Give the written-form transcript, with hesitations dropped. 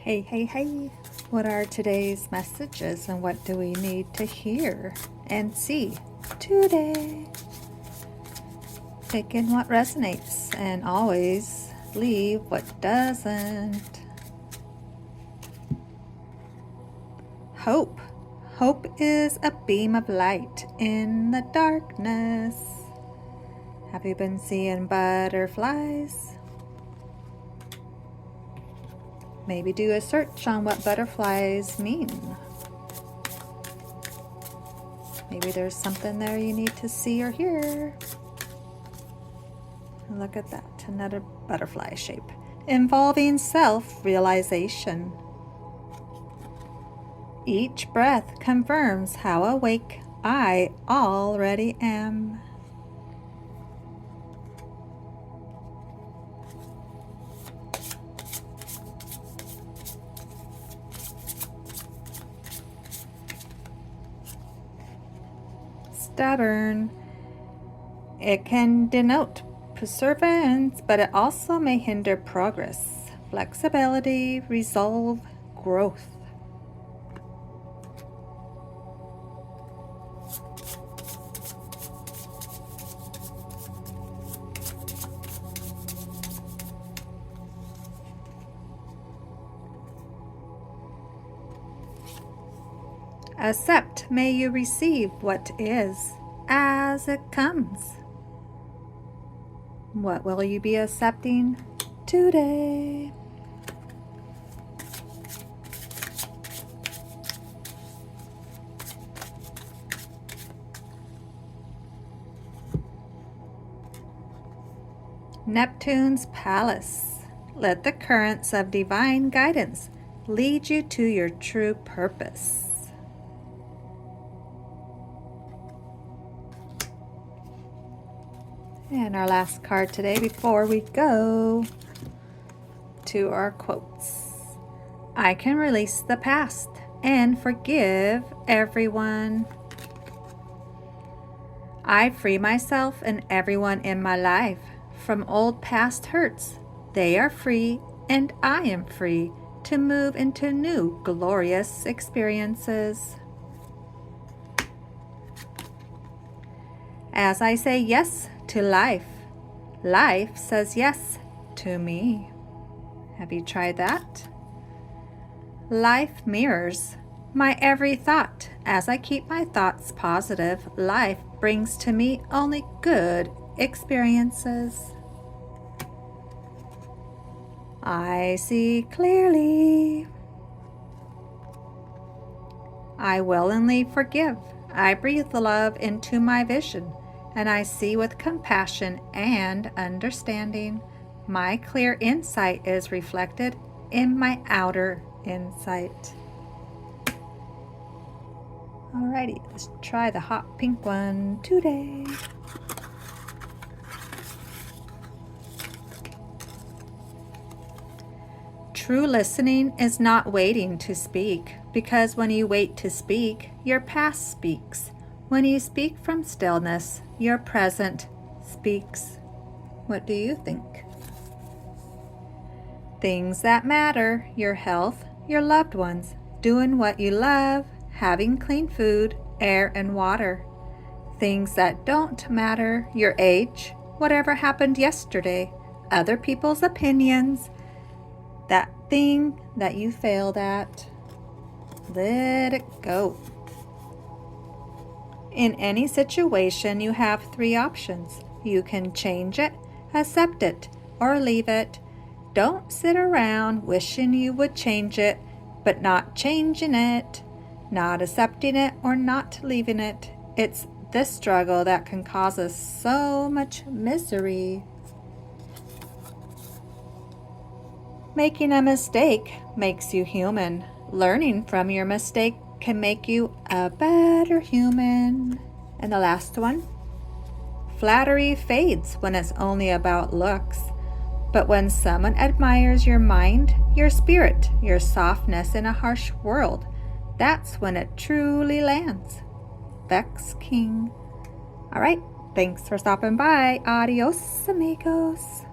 Hey, hey, hey. What are today's messages and what do we need to hear and see today? Take in what resonates and always leave what doesn't. Hope. Hope is a beam of light in the darkness. Have you been seeing butterflies? Maybe do a search on what butterflies mean. Maybe there's something there you need to see or hear. Look at that, another butterfly shape involving self-realization. Each breath confirms how awake I already am. Stubborn. It can denote perseverance, but it also may hinder progress, flexibility, resolve, growth. Accept, may you receive what is as it comes. What will you be accepting today? Neptune's palace. Let the currents of divine guidance lead you to your true purpose. And our last card today before we go to our quotes. I can release the past and forgive everyone. I free myself and everyone in my life from old past hurts. They are free and I am free to move into new glorious experiences. As I say yes to life, life says yes to me. Have you tried that? Life mirrors my every thought. As I keep my thoughts positive, life brings to me only good experiences. I see clearly. I willingly forgive. I breathe the love into my vision, and I see with compassion and understanding. My clear insight is reflected in my outer insight. Alrighty, let's try the hot pink one today. True listening is not waiting to speak, because when you wait to speak, your past speaks. When you speak from stillness, your present speaks. What do you think? Things that matter, your health, your loved ones, doing what you love, having clean food, air, and water. Things that don't matter, your age, whatever happened yesterday, other people's opinions, that thing that you failed at. Let it go. In any situation, you have 3 options. You can change it, accept it, or leave it. Don't sit around wishing you would change it, but not changing it, not accepting it, or not leaving it. It's this struggle that can cause us so much misery. Making a mistake makes you human. Learning from your mistake can make you a better human. And the last one, flattery fades when it's only about looks. But when someone admires your mind, your spirit, your softness in a harsh world, that's when it truly lands. Vex King. All right, thanks for stopping by. Adios, amigos.